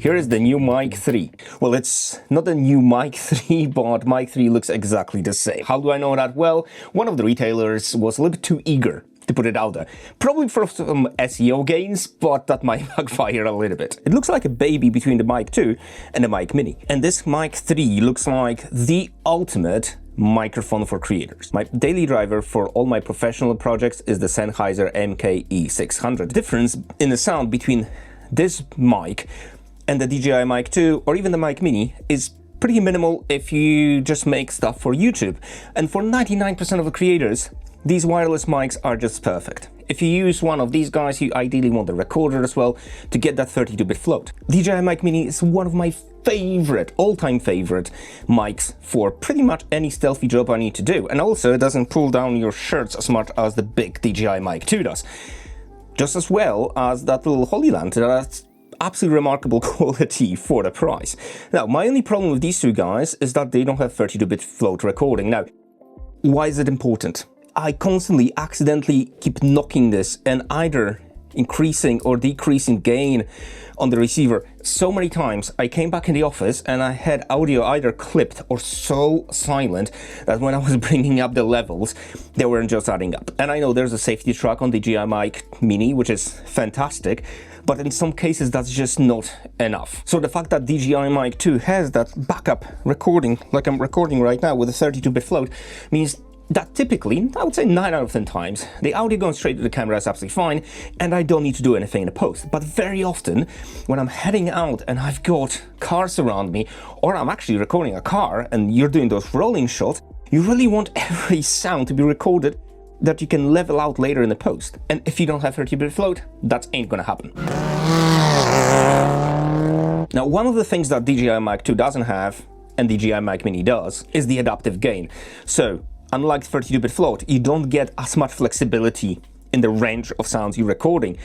Here is the new Mic 3. Well, it's not the new Mic 3, but Mic 3 looks exactly the same. How do I know that? Well, one of the retailers was a little bit too eager to put it out there. Probably for some SEO gains, but that might backfire a little bit. It looks like a baby between the Mic 2 and the Mic Mini. And this Mic 3 looks like the ultimate microphone for creators. My daily driver for all my professional projects is the Sennheiser MKE600. The difference in the sound between this mic and the DJI Mic 2 or even the Mic Mini is pretty minimal if you just make stuff for YouTube. And for 99% of the creators, these wireless mics are just perfect. If you use one of these guys, you ideally want the recorder as well to get that 32-bit float. DJI Mic Mini is one of my favorite, all-time favorite mics for pretty much any stealthy job I need to do. And also it doesn't pull down your shirts as much as the big DJI Mic 2 does. Just as well as that little Holy Lantern that's absolutely remarkable quality for the price. Now, my only problem with these two guys is that they don't have 32-bit float recording. Now, why is it important? I constantly accidentally keep knocking this and either increasing or decreasing gain on the receiver so many times. I came back in the office and I had audio either clipped or so silent that when I was bringing up the levels, they weren't just adding up. And I know there's a safety track on the DJI Mic Mini, which is fantastic, but in some cases that's just not enough. So the fact that DJI Mic 2 has that backup recording, like I'm recording right now with a 32-bit float, means that typically, I would say 9 out of 10 times, the audio going straight to the camera is absolutely fine and I don't need to do anything in the post. But very often, when I'm heading out and I've got cars around me, or I'm actually recording a car and you're doing those rolling shots, you really want every sound to be recorded that you can level out later in the post. And if you don't have 30-bit float, that ain't gonna happen. Now, one of the things that DJI Mic 2 doesn't have, and DJI Mic Mini does, is the adaptive gain. So, unlike 32-bit float, you don't get as much flexibility in the range of sounds you're recording.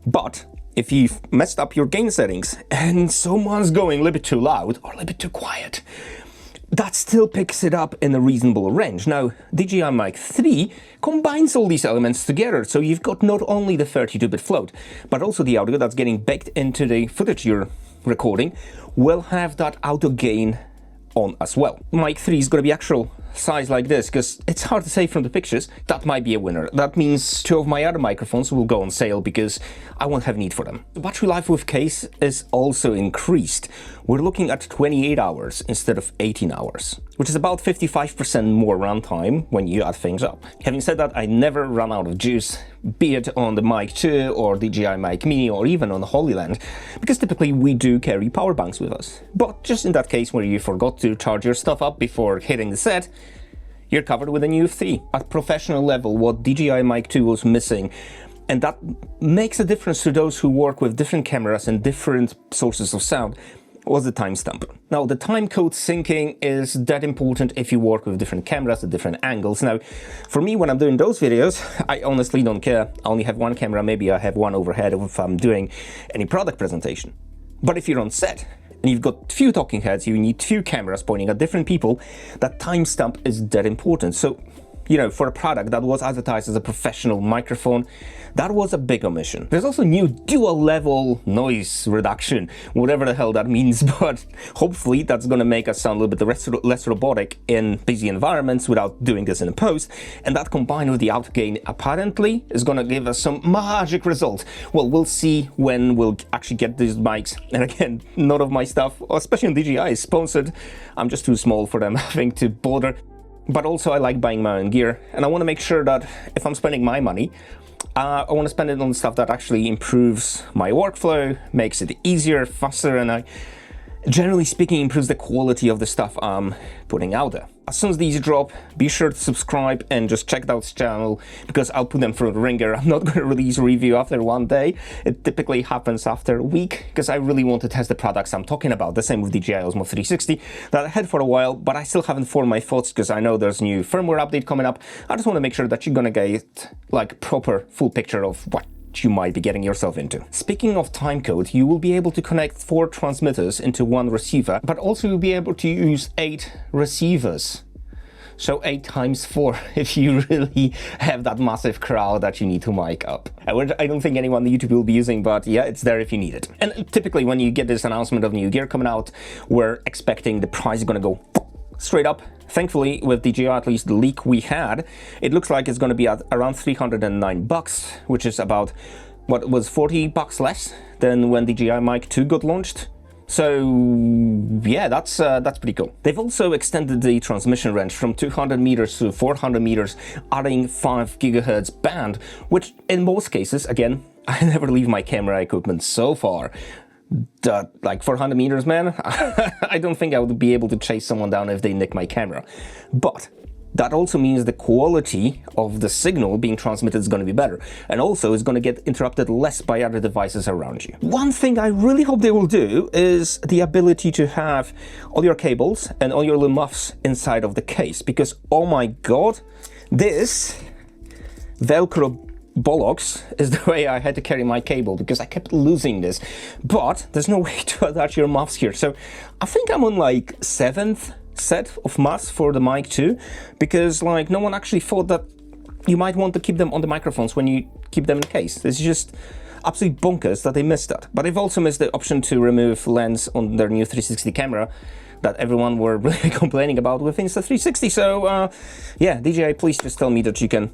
But if you've messed up your gain settings and someone's going a little bit too loud or a little bit too quiet, that still picks it up in a reasonable range. Now, DJI Mic 3 combines all these elements together, so you've got not only the 32-bit float, but also the audio that's getting baked into the footage you're recording will have that auto gain on as well. Mic 3 is going to be actual size like this, because it's hard to say from the pictures. That might be a winner. That means 2 of my other microphones will go on sale because I won't have need for them. The battery life with case is also increased. We're looking at 28 hours instead of 18 hours, which is about 55% more runtime when you add things up. Having said that, I never run out of juice, be it on the Mic 2 or DJI Mic Mini or even on the Holy Land, because typically we do carry power banks with us. But just in that case where you forgot to charge your stuff up before hitting the set, you're covered with a new 3. At professional level, what DJI Mic 2 was missing, and that makes a difference to those who work with different cameras and different sources of sound, was the timestamp. Now, the timecode syncing is that important if you work with different cameras at different angles. Now, for me, when I'm doing those videos, I honestly don't care. I only have one camera, maybe I have one overhead if I'm doing any product presentation. But if you're on set, and you've got few talking heads, you need few cameras pointing at different people, that timestamp is that important. So, you know, for a product that was advertised as a professional microphone, that was a big omission. There's also new dual level noise reduction, whatever the hell that means, but hopefully that's gonna make us sound a little bit less robotic in busy environments without doing this in a post. And that combined with the out gain apparently is gonna give us some magic results. Well, we'll see when we'll actually get these mics. And again, none of my stuff, especially on DJI, is sponsored. I'm just too small for them having to bother. But also I like buying my own gear, and I want to make sure that if I'm spending my money, I want to spend it on stuff that actually improves my workflow, makes it easier, faster, and generally speaking improves the quality of the stuff I'm putting out there. As soon as these drop, be sure to subscribe and just check out this channel, because I'll put them through the ringer. I'm not going to release a review after one day. It typically happens after a week, because I really want to test the products I'm talking about. The same with DJI Osmo 360 that I had for a while, but I still haven't formed my thoughts because I know there's a new firmware update coming up. I just want to make sure that you're going to get like proper full picture of what you might be getting yourself into. Speaking of timecode, you will be able to connect 4 transmitters into one receiver, but also you'll be able to use 8 receivers. So 8 times 4 if you really have that massive crowd that you need to mic up. Which I don't think anyone on YouTube will be using, but yeah, it's there if you need it. And typically when you get this announcement of new gear coming out, we're expecting the price is gonna go straight up. Thankfully, with DJI, at least the leak we had, it looks like it's gonna be at around $309, which is about what was $40 less than when DJI Mic 2 got launched. So yeah, that's pretty cool. They've also extended the transmission range from 200 meters to 400 meters, adding 5 gigahertz band, which in most cases, again, I never leave my camera equipment so far. Like 400 meters, man, I don't think I would be able to chase someone down if they nick my camera. But that also means the quality of the signal being transmitted is going to be better. And also it's going to get interrupted less by other devices around you. One thing I really hope they will do is the ability to have all your cables and all your little muffs inside of the case. Because, oh my God, this Velcro bollocks is the way I had to carry my cable because I kept losing this. But there's no way to attach your muffs here. So I think I'm on like 7th set of muffs for the Mic 2 because like no one actually thought that you might want to keep them on the microphones when you keep them in the case. It's just absolutely bonkers that they missed that. But they've also missed the option to remove lens on their new 360 camera that everyone were really complaining about with Insta360. So yeah, DJI, please just tell me that you can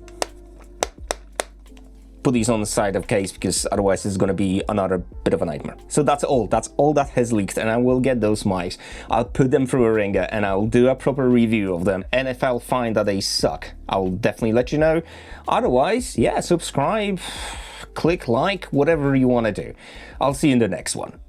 put these on the side of case because otherwise it's going to be another bit of a nightmare. So that's all that has leaked, and I will get those mics. I'll put them through a ringer and I'll do a proper review of them, and if I'll find that they suck, I'll definitely let you know. Otherwise, yeah, subscribe, click like, whatever you want to do. I'll see you in the next one.